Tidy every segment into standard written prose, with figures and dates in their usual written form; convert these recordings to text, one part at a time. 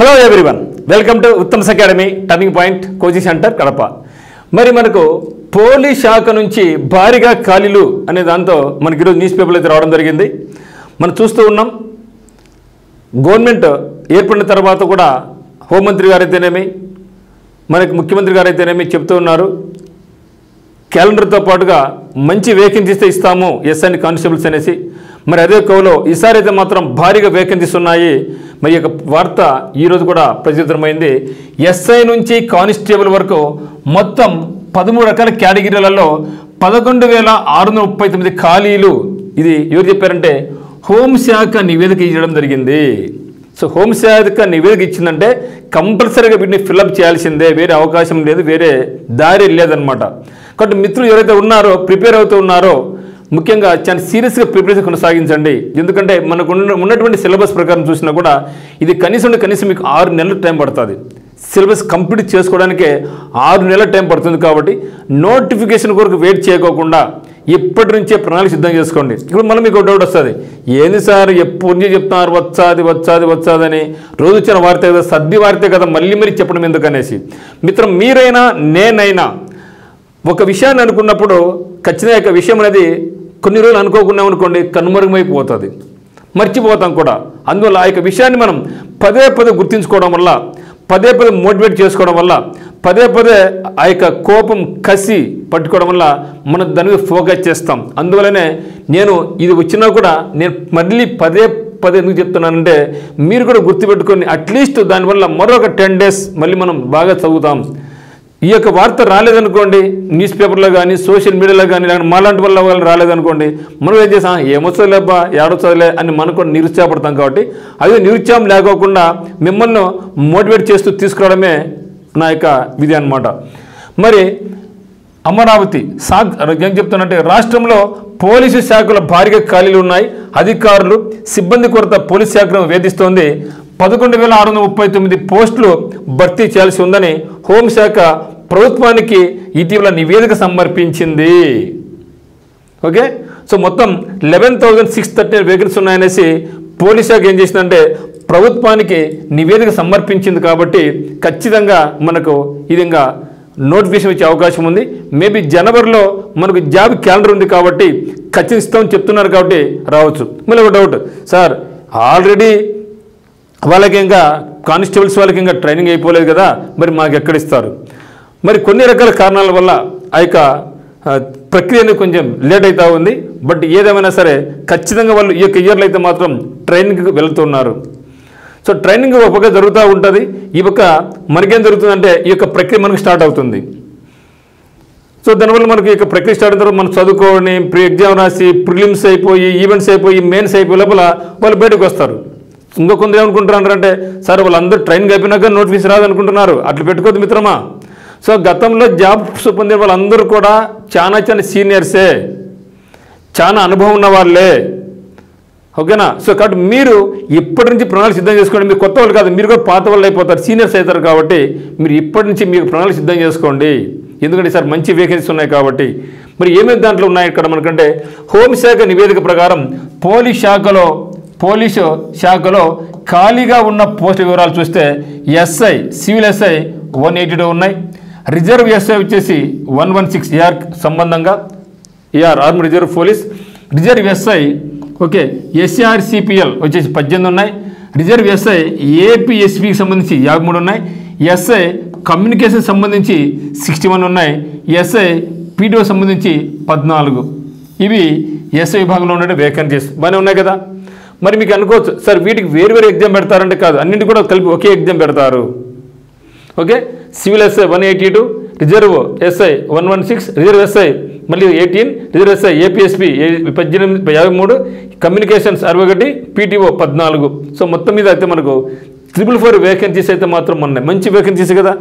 Hello everyone, welcome to Uttam's academy turning point coaching centre Kadapa. మరి మనకు police శాఖ నుంచి భారీగా ఖాళీలు అనే దాంతో మనకి ఈరోజు న్యూస్ పేపర్లు అయితే రావడం జరిగింది. మనం చూస్తూ ఉన్నాం. గవర్నమెంట్ ఏర్పడిన తర్వాత కూడా హోంమంత్రి గారైతేనేమి, మనకి ముఖ్యమంత్రి గారైతేనేమి చెప్తూ ఉన్నారు, క్యాలెండర్తో పాటుగా మంచి వేకెన్సీస్ ఇస్తాము ఎస్ఐ కానిస్టేబుల్స్ అనేసి. మరి అదే కోవలో ఈసారి అయితే మాత్రం భారీగా వేకెన్సీస్ ఉన్నాయి. మరి యొక్క వార్త ఈరోజు కూడా ప్రచురితమైంది. ఎస్ఐ నుంచి కానిస్టేబుల్ వరకు మొత్తం 13 రకాల కేటగిరీలలో 11,639 ఖాళీలు. ఇది ఎవరు చెప్పారంటే హోంశాఖ నివేదిక ఇవ్వడం జరిగింది. సో హోంశాఖ నివేదిక ఇచ్చిందంటే కంపల్సరీగా వీటిని ఫిల్అప్ చేయాల్సిందే, వేరే అవకాశం లేదు, వేరే దారి లేదనమాట. కాబట్టి మిత్రులు ఎవరైతే ఉన్నారో, ప్రిపేర్ అవుతూ ఉన్నారో, ముఖ్యంగా చాలా సీరియస్గా ప్రిపరేషన్ కొనసాగించండి. ఎందుకంటే మనకు ఉన్నటువంటి సిలబస్ ప్రకారం చూసినా కూడా ఇది కనీసం మీకు 6 నెలల టైం పడుతుంది. సిలబస్ కంప్లీట్ చేసుకోవడానికే 6 నెలల టైం పడుతుంది. కాబట్టి నోటిఫికేషన్ కొరకు వెయిట్ చేయకోకుండా ఇప్పటి నుంచే ప్రణాళిక సిద్ధం చేసుకోండి. ఇప్పుడు మళ్ళీ మీకు డౌట్ వస్తుంది, ఏంది సార్ ఎప్పుడు నుంచి చెప్తున్నారు వచ్చాదని, రోజు వచ్చిన వార్త కదా, సర్ది వార్తే కదా, మళ్ళీ చెప్పడం ఎందుకనేసి. మిత్రం, మీరైనా నేనైనా ఒక విషయాన్ని అనుకున్నప్పుడు ఖచ్చితంగా యొక్క విషయం అనేది కొన్ని రోజులు అనుకోకున్నాం అనుకోండి, కనుమరుగైపోతుంది, మర్చిపోతాం కూడా. అందువల్ల ఆ యొక్క విషయాన్ని మనం పదే గుర్తించుకోవడం వల్ల, పదే మోటివేట్ చేసుకోవడం వల్ల, పదే ఆ యొక్క కోపం కసి పట్టుకోవడం వల్ల మనం దాని మీద ఫోకస్ చేస్తాం. అందువల్లనే నేను ఇది వచ్చినా కూడా నేను మళ్ళీ పదే ఎందుకు చెప్తున్నానంటే మీరు కూడా గుర్తుపెట్టుకొని అట్లీస్ట్ దానివల్ల మరొక 10 days మళ్ళీ మనం బాగా చదువుతాం. ఈ యొక్క వార్త రాలేదనుకోండి, న్యూస్ పేపర్లో కానీ సోషల్ మీడియాలో కానీ మాలాంటి వల్ల వాళ్ళు రాలేదనుకోండి, మనం ఏం చేస్తాం, ఏమొచ్చలేబ్బా ఏడొచ్చలే అని మనం కూడా నిరుత్సాహపడతాం. కాబట్టి అదే నిరుత్సాహం లేకోకుండా మిమ్మల్ని మోటివేట్ చేస్తూ తీసుకురావడమే నా యొక్క విధి అన్నమాట. మరి అమరావతి ఏం చెప్తానంటే, రాష్ట్రంలో పోలీసు శాఖలో భారీగా ఖాళీలు ఉన్నాయి. అధికారులు సిబ్బంది కొరత పోలీసు శాఖను వేధిస్తోంది. 11,639 పోస్టులు భర్తీ చేయాల్సి ఉందని హోంశాఖ ప్రభుత్వానికి ఇటీవల నివేదిక సమర్పించింది. ఓకే, సో మొత్తం 11,630 వేకెన్సీ ఉన్నాయనేసి పోలీస్ శాఖ ఏం చేసిందంటే ప్రభుత్వానికి నివేదిక సమర్పించింది. కాబట్టి ఖచ్చితంగా మనకు ఇది ఇంకా నోటిఫికేషన్ ఇచ్చే అవకాశం ఉంది. మేబీ జనవరిలో మనకు జాబ్ క్యాలెండర్ ఉంది కాబట్టి ఖచ్చితంగా ఇస్తామని చెప్తున్నారు, కాబట్టి రావచ్చు. మళ్ళీ ఒక డౌట్, సార్ ఆల్రెడీ వాళ్ళకి ఇంకా కానిస్టేబుల్స్ వాళ్ళకి ఇంకా ట్రైనింగ్ అయిపోలేదు కదా, మరి మాకు ఎక్కడిస్తారు? మరి కొన్ని రకాల కారణాల వల్ల ఆ యొక్క ప్రక్రియ అనేది కొంచెం లేట్ అవుతూ ఉంది. బట్ ఏదేమైనా సరే ఖచ్చితంగా వాళ్ళు ఈ యొక్క ఇయర్లో అయితే మాత్రం ట్రైనింగ్కి వెళ్తున్నారు. సో ట్రైనింగ్ ఒక పక్క జరుగుతూ ఉంటుంది. ఈ పక్క మనకేం జరుగుతుందంటే ఈ యొక్క ప్రక్రియ మనకు స్టార్ట్ అవుతుంది. సో దానివల్ల మనకి ఈ యొక్క ప్రక్రియ స్టార్ట్ అయిన తర్వాత మనం చదువుకొని ప్రీ ఎగ్జామ్ రాసి ప్రిలిమ్స్ అయిపోయి ఈవెంట్స్ అయిపోయి మెయిన్స్ అయిపోయి లోపల వాళ్ళు బయటకు వస్తారు. ఇంకా కొందరు ఏమనుకుంటున్నారు అంటే, సార్ వాళ్ళందరూ ట్రైనింగ్ అయిపోయినాక నోటిఫికేషన్ రాదనుకుంటున్నారు. అట్లా పెట్టుకోవద్దు మిత్రమా. సో గతంలో జాబ్స్ పొందిన వాళ్ళందరూ కూడా చాలా సీనియర్సే, చాలా అనుభవం ఉన్న వాళ్ళే. ఓకేనా? సో కాబట్టి మీరు ఇప్పటి నుంచి ప్రణాళిక సిద్ధం చేసుకోండి. మీరు కొత్త వాళ్ళు కాదు, మీరు కూడా పాత వాళ్ళు అయిపోతారు, సీనియర్స్ అవుతారు. కాబట్టి మీరు ఇప్పటి నుంచి మీకు ప్రణాళిక సిద్ధం చేసుకోండి. ఎందుకంటే సార్ మంచి వేకెన్సీస్ ఉన్నాయి కాబట్టి. మరి ఏమేమి దాంట్లో ఉన్నాయి ఇక్కడ మనకంటే, హోంశాఖ నివేదిక ప్రకారం పోలీసు శాఖలో ఖాళీగా ఉన్న పోస్టు వివరాలు చూస్తే ఎస్ఐ, సివిల్ ఎస్ఐ 182 ఉన్నాయి. రిజర్వ్ ఎస్ఐ వచ్చేసి 116 ఏఆర్ సంబంధంగా, AR arm reserve police. Reserve SI okay SRCPL వచ్చేసి 18 ఉన్నాయి. రిజర్వ్ ఎస్ఐ ఏపీఎస్పికి సంబంధించి 53 ఉన్నాయి. ఎస్ఐ కమ్యూనికేషన్ సంబంధించి 61 ఉన్నాయి. ఎస్ఐ పీటీఓ సంబంధించి 14. ఇవి ఎస్ఐ విభాగంలో ఉండే వేకెన్సీస్. బాగానే ఉన్నాయి కదా. మరి మీకు అనుకోవచ్చు, సార్ వీటికి వేరు ఎగ్జామ్ పెడతారంటే కాదు, అన్నింటి కూడా కలిపి ఒకే ఎగ్జామ్ పెడతారు. Okay, civil SI 182, reserve SI 116, reserve SI మళ్ళీ 18, reserve SI APSP 18, 53, communications 61, PTO 14. So మొత్తం మీద అయితే మనకు 444 వేకెన్సీస్ అయితే మాత్రం ఉన్నాయి. మంచి వేకెన్సీస్ కదా.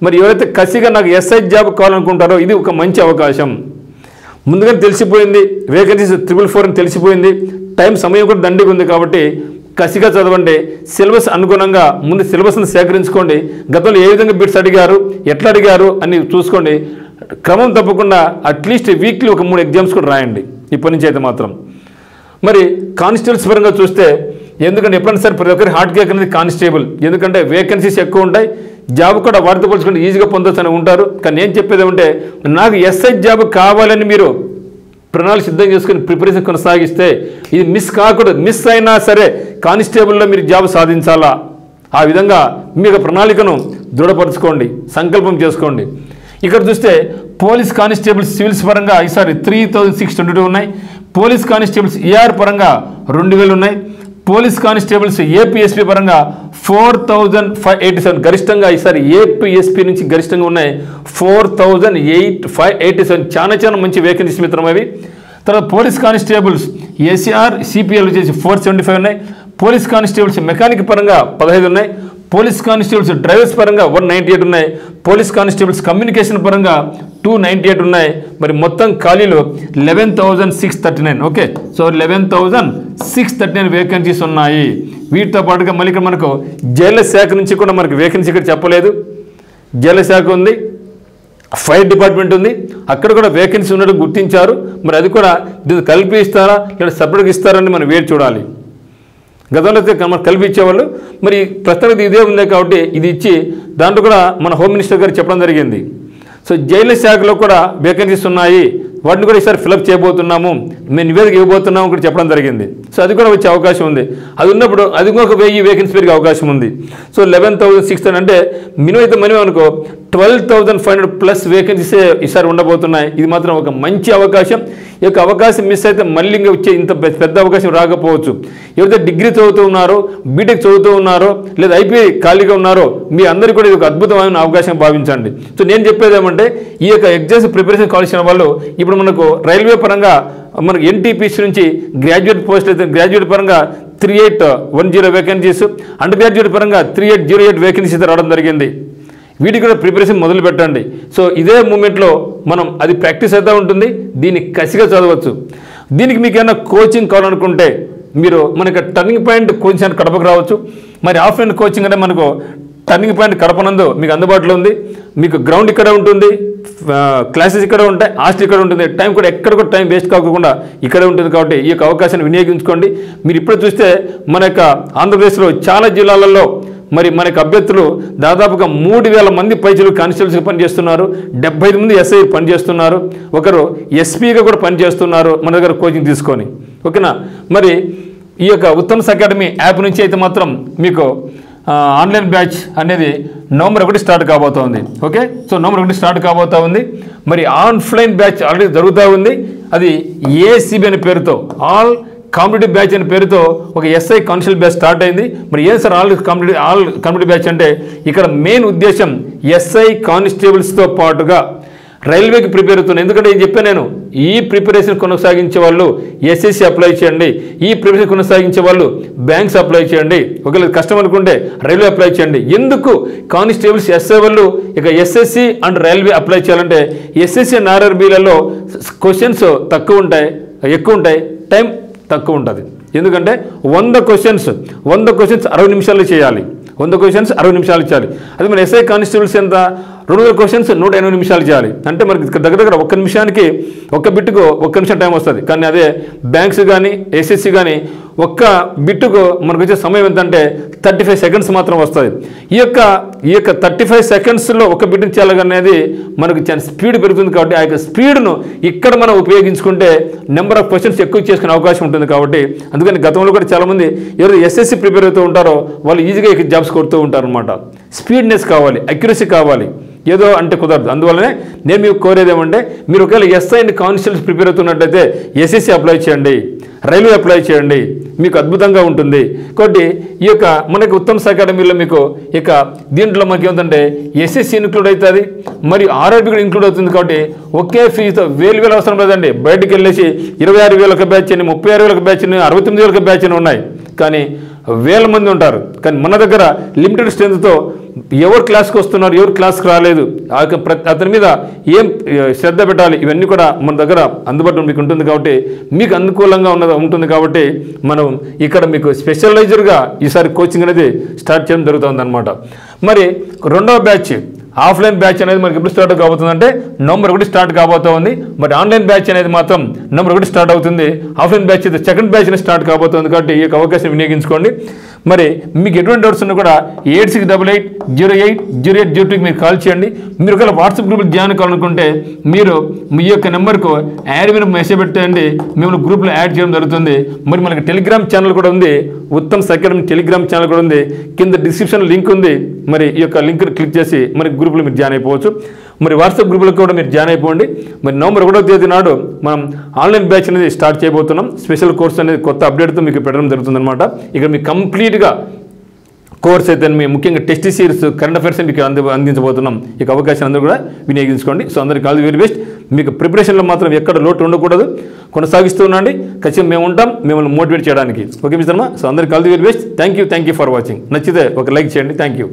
మరి ఎవరైతే కసిగా నాకు ఎస్ఐ జాబ్ కావాలనుకుంటారో ఇది ఒక మంచి అవకాశం. ముందుగానే తెలిసిపోయింది వేకెన్సీస్ 444 అని తెలిసిపోయింది. సమయం కూడా దండిగా ఉంది. కాబట్టి కసిగా చదవండి. సిలబస్ అనుగుణంగా ముందు సిలబస్ని సేకరించుకోండి. గతంలో ఏ విధంగా బిట్స్ అడిగారు, ఎట్లా అడిగారు అని చూసుకోండి. క్రమం తప్పకుండా అట్లీస్ట్ వీక్లీ ఒక 3 ఎగ్జామ్స్ కూడా రాయండి ఇప్పటి నుంచి అయితే మాత్రం. మరి కానిస్టేబుల్స్ పరంగా చూస్తే ఎందుకంటే ఎప్పుడైనా సరే ప్రతి ఒక్కరి హార్ట్ కేక్ అనేది కానిస్టేబుల్, ఎందుకంటే వేకెన్సీస్ ఎక్కువ ఉంటాయి, జాబ్ కూడా వాటితో పోల్చుకుంటే ఈజీగా పొందొచ్చు అని ఉంటారు. కానీ నేను చెప్పేది ఏమంటే నాకు ఎస్ఐ జాబ్ కావాలని మీరు ప్రణాళిక సిద్ధం చేసుకుని ప్రిపరేషన్ కొనసాగిస్తే ఇది మిస్ కాకూడదు. మిస్ అయినా సరే కానిస్టేబుల్లో మీరు జాబ్ సాధించాలా, ఆ విధంగా మీ ప్రణాళికను దృఢపరచుకోండి, సంకల్పం చేసుకోండి. ఇక్కడ చూస్తే పోలీస్ కానిస్టేబుల్స్ సివిల్స్ పరంగా ఈసారి 3622 ఉన్నాయి. పోలీస్ కానిస్టేబుల్స్ ఏఆర్ పరంగా 2000 ఉన్నాయి. పోలీస్ కానిస్టేబుల్స్ ఏపీఎస్పీ పరంగా 4587 గరిష్టంగా ఈసారి ఏపీఎస్పీ నుంచి గరిష్టంగా ఉన్నాయి 4587. చాలా మంచి వేకెన్సీస్ మిత్రం అవి. తర్వాత పోలీస్ కానిస్టేబుల్స్ ఏసీఆర్ సిపిఎల్ వచ్చేసి 475 ఉన్నాయి. పోలీస్ కానిస్టేబుల్స్ మెకానిక్ పరంగా 15 ఉన్నాయి. పోలీస్ కానిస్టేబుల్స్ డ్రైవర్స్ పరంగా 198 ఉన్నాయి. పోలీస్ కానిస్టేబుల్స్ కమ్యూనికేషన్ పరంగా 298 ఉన్నాయి. మరి మొత్తం ఖాళీలు 11,639. ఓకే, సో 11,639 వేకెన్సీస్ ఉన్నాయి. వీటితో పాటుగా మళ్ళీ ఇక్కడ మనకు జైళ్ళ శాఖ నుంచి కూడా మనకు వేకెన్సీ ఇక్కడ చెప్పలేదు. జైళ్ళ శాఖ ఉంది, ఫైర్ డిపార్ట్మెంట్ ఉంది, అక్కడ కూడా వేకెన్సీ ఉండడం గుర్తించారు. మరి అది కూడా దీన్ని కలిపి ఇస్తారా లేదా సపరేట్గా ఇస్తారని మనం వేచి చూడాలి. గతంలో అయితే మనం కలిపి ఇచ్చేవాళ్ళు, మరి ప్రస్తుతానికి ఇదే ఉంది కాబట్టి ఇది ఇచ్చి దాంట్లో కూడా మన హోమ్ మినిస్టర్ గారు చెప్పడం జరిగింది. సో జైళ్ళ శాఖలో కూడా వేకెన్సీస్ ఉన్నాయి, వాటిని కూడా ఈసారి ఫిలప్ చేయబోతున్నాము, మేము నివేదిక ఇవ్వబోతున్నాము కూడా చెప్పడం జరిగింది. సో అది కూడా వచ్చే అవకాశం ఉంది. అది ఉన్నప్పుడు అది ఇంకొక 1000 వేకెన్సీ పెరిగే అవకాశం ఉంది. సో 11,600 అంటే మినిమం అయితే మినిమం అనుకో 12,500 ప్లస్ వేకెన్సీసే ఈసారి ఉండబోతున్నాయి. ఇది మాత్రం ఒక మంచి అవకాశం. ఈ యొక్క అవకాశం మిస్ అయితే మళ్ళీ ఇంకా వచ్చే ఇంత పెద్ద అవకాశం రాకపోవచ్చు. ఎవరైతే డిగ్రీ చదువుతూ ఉన్నారో, బీటెక్ చదువుతూ ఉన్నారో, లేదా ఐపీఐ ఖాళీగా ఉన్నారో, మీ అందరికీ కూడా ఇది ఒక అద్భుతమైన అవకాశం భావించండి. సో నేను చెప్పేది ఏమంటే ఈ యొక్క ఎగ్జామ్స్ ప్రిపరేషన్ కావాల్సిన వాళ్ళు ఇప్పుడు మనకు రైల్వే పరంగా మనకు ఎన్టీపీసీ నుంచి గ్రాడ్యుయేట్ పోస్ట్ అయితే గ్రాడ్యుయేట్ పరంగా 3810 వేకెన్సీస్, అండర్ గ్రాడ్యుయేట్ పరంగా 3808 వేకెన్సీస్ రావడం జరిగింది. వీటికి కూడా ప్రిపరేషన్ మొదలు పెట్టండి. సో ఇదే మూమెంట్లో మనం అది ప్రాక్టీస్ అవుతూ ఉంటుంది, దీన్ని కసిగా చదవచ్చు. దీనికి మీకు ఏమైనా కోచింగ్ కావాలనుకుంటే మీరు మనకి టర్నింగ్ పాయింట్ కోచింగ్ సెంటర్ కడపకు రావచ్చు. మరి ఆఫ్లైన్ కోచింగ్ అంటే మనకు టర్నింగ్ పాయింట్ కడపనందు మీకు అందుబాటులో ఉంది. మీకు గ్రౌండ్ ఇక్కడ ఉంటుంది, క్లాసెస్ ఇక్కడ ఉంటాయి, హాస్టల్ ఇక్కడ ఉంటుంది, టైం కూడా ఎక్కడ కూడా టైం వేస్ట్ కాకుండా ఇక్కడే ఉంటుంది. కాబట్టి ఈ యొక్క అవకాశాన్ని వినియోగించుకోండి. మీరు ఇప్పుడు చూస్తే మన యొక్క ఆంధ్రప్రదేశ్లో చాలా జిల్లాలలో మరి మనకు అభ్యర్థులు దాదాపుగా 3,000 మంది పైచులు కానిస్టేబుల్స్గా పనిచేస్తున్నారు, 75 మంది ఎస్ఐ పనిచేస్తున్నారు, ఒకరు ఎస్పీగా కూడా పనిచేస్తున్నారు మన దగ్గర కోచింగ్ తీసుకొని. ఓకేనా, మరి ఈ యొక్క ఉత్తమ్స్ అకాడమీ యాప్ నుంచి అయితే మాత్రం మీకు ఆన్లైన్ బ్యాచ్ అనేది నవంబర్ 1 స్టార్ట్ కాబోతోంది. ఓకే, సో నవంబర్ 1 స్టార్ట్ కాబోతూ ఉంది. మరి ఆన్లైన్ బ్యాచ్ ఆల్రెడీ జరుగుతూ ఉంది. అది ఏసీబీ అనే పేరుతో ఆల్ కాంపిటేటివ్ బ్యాచ్ అనే పేరుతో ఒక ఎస్ఐ కానిస్టేబుల్ బ్యాచ్ స్టార్ట్ అయింది. మరి ఏం సార్ ఆల్ కాంపిటేటివ్ బ్యాచ్ అంటే ఇక్కడ మెయిన్ ఉద్దేశం ఎస్ఐ కానిస్టేబుల్స్తో పాటుగా రైల్వేకి ప్రిపేర్ అవుతున్నాను. ఎందుకంటే నేను చెప్పాను, నేను ఈ ప్రిపరేషన్ కొనసాగించే వాళ్ళు ఎస్ఎస్సి అప్లై చేయండి, ఈ ప్రిపరేషన్ కొనసాగించే వాళ్ళు బ్యాంక్స్ అప్లై చేయండి, ఒకవేళ కష్టం అనుకుంటే రైల్వే అప్లై చేయండి. ఎందుకు కానిస్టేబుల్స్ ఎస్ఐ వాళ్ళు ఇక ఎస్ఎస్సి అండ్ రైల్వే అప్లై చేయాలంటే ఎస్ఎస్సి అండ్ ఆర్ఆర్బీలలో క్వశ్చన్స్ తక్కువ ఉంటాయి, ఎక్కువ ఉంటాయి, టైం తక్కువ ఉంటుంది. ఎందుకంటే 100 క్వశ్చన్స్ 60 నిమిషాల్లో చేయాలి, 100 క్వశ్చన్స్ 60 నిమిషాలు చేయాలి. అది మన ఎస్ఐ కానిస్టేబుల్స్ ఎంత 200 క్వశ్చన్స్ 180 నిమిషాలు చేయాలి. అంటే మనకి దగ్గర 1 నిమిషానికి 1 బిట్టుకు 1 నిమిషం టైం వస్తుంది. కానీ అదే బ్యాంక్స్ కానీ ఎస్ఎస్సి కానీ 1 బిట్టుకు మనకు వచ్చే సమయం ఎంతంటే 35 సెకండ్స్ మాత్రం వస్తుంది. ఈ యొక్క 35 సెకండ్స్లో 1 బిట్టుని చేయాలనేది మనకు చాలా స్పీడ్ పెరుగుతుంది. కాబట్టి ఆ యొక్క స్పీడ్ను ఇక్కడ మనం ఉపయోగించుకుంటే నెంబర్ ఆఫ్ క్వశ్చన్స్ ఎక్కువ చేసుకునే అవకాశం ఉంటుంది. కాబట్టి అందుకని గతంలో కూడా చాలామంది ఎవరు ఎస్ఎస్సి ప్రిపేర్ అవుతూ ఉంటారో వాళ్ళు ఈజీగా జాబ్స్ కొడుతూ ఉంటారు అనమాట. స్పీడ్నెస్ కావాలి, అక్యురసీ కావాలి, ఏదో అంటే కుదరదు. అందువల్లనే నేను మీకు కోరేది ఏమంటే మీరు ఒకవేళ ఎస్ఐ అండ్ కానిస్టేబుల్స్ ప్రిపేర్ అవుతున్నట్టయితే ఎస్ఎస్సి అప్లై చేయండి, రైల్వే అప్లై చేయండి, మీకు అద్భుతంగా ఉంటుంది. కాబట్టి ఈ యొక్క మనకి ఉత్తమ్స్ అకాడమీలో మీకు ఇక దీంట్లో మనకి ఏమిటంటే ఎస్ఎస్సి ఇన్క్లూడ్ అవుతుంది, మరియు ఆర్ఆర్బీ కూడా ఇంక్లూడ్ అవుతుంది. కాబట్టి ఒకే ఫీజుతో వేలు అవసరం లేదండి. బయటకు వెళ్ళేసి 26,000 ఒక బ్యాచ్ అని, 36,000 ఒక బ్యాచ్ అని, 69,000 ఒక బ్యాచ్ అని ఉన్నాయి. కానీ 1000 మంది ఉంటారు. కానీ మన దగ్గర లిమిటెడ్ స్ట్రెంత్తో ఎవరు క్లాస్కి వస్తున్నారు, ఎవరు క్లాస్కి రాలేదు, అతని మీద ఏం శ్రద్ధ పెట్టాలి, ఇవన్నీ కూడా మన దగ్గర అందుబాటులో మీకు ఉంటుంది. కాబట్టి మీకు అనుకూలంగా ఉంటుంది. కాబట్టి మనం ఇక్కడ మీకు స్పెషలైజర్గా ఈసారి కోచింగ్ అనేది స్టార్ట్ చేయడం జరుగుతుంది అనమాట. మరి రెండవ బ్యాచ్ ఆఫ్లైన్ బ్యాచ్ అనేది మనకి ఎప్పుడు స్టార్ట్ కాబోతుందంటే నవంబర్ 1 స్టార్ట్ కాబోతోంది. బట్ ఆన్లైన్ బ్యాచ్ అనేది మాత్రం నవంబర్ 1 స్టార్ట్ అవుతుంది. ఆఫ్లైన్ బ్యాచ్ అయితే సెకండ్ బ్యాచ్ అనేది స్టార్ట్ కాబోతుంది. కాబట్టి ఈ యొక్క అవకాశం వినియోగించుకోండి. మరి మీకు ఎటువంటి డౌట్స్ ఉన్నా కూడా 8688080802కి మీరు కాల్ చేయండి. మీరు ఒకవేళ వాట్సాప్ గ్రూప్లో జాయిన్ కావాలనుకుంటే మీరు మీ యొక్క నెంబర్కు యాడ్ మీద మెసేజ్ పెట్టండి, మిమ్మల్ని గ్రూప్లో యాడ్ చేయడం జరుగుతుంది. మరి మనకి టెలిగ్రామ్ ఛానల్ కూడా ఉంది, ఉత్తమ్ అకాడమీ టెలిగ్రామ్ ఛానల్ కూడా ఉంది. కింద డిస్క్రిప్షన్ లింక్ ఉంది. మరి ఈ యొక్క లింక్ క్లిక్ చేసి మరి గ్రూప్లో మీరు జాయిన్ అయిపోవచ్చు. మరి వాట్సాప్ గ్రూప్లో కూడా మీరు జాయిన్ అయిపోండి. మరి నవంబర్ 1వ తేదీ నాడు మనం ఆన్లైన్ బ్యాచ్ అనేది స్టార్ట్ చేయబోతున్నాం. స్పెషల్ కోర్స్ అనేది కొత్త అప్డేట్తో మీకు పెట్టడం జరుగుతుందన్నమాట. ఇక్కడ మీకు కంప్లీట్గా కోర్స్ అయితే మీ ముఖ్యంగా టెస్ట్ సిరీస్ కరెంట్ అఫైర్స్ మీకు అందించబోతున్నాం. ఈ అవకాశం అందరూ కూడా వినియోగించుకోండి. సో అందరికీ ఆల్ ది వెరీ బెస్ట్. మీకు ప్రిపరేషన్లో మాత్రం ఎక్కడ లోటు ఉండకూడదు, కొనసాగిస్తూ ఉండండి. ఖచ్చితంగా మేము ఉంటాం మిమ్మల్ని మోటివేట్ చేయడానికి. ఓకే మిత్రమా. సో అందరికీ all the very best. Thank you for watching. నచ్చితే ఒక లైక్ చేయండి. Thank you.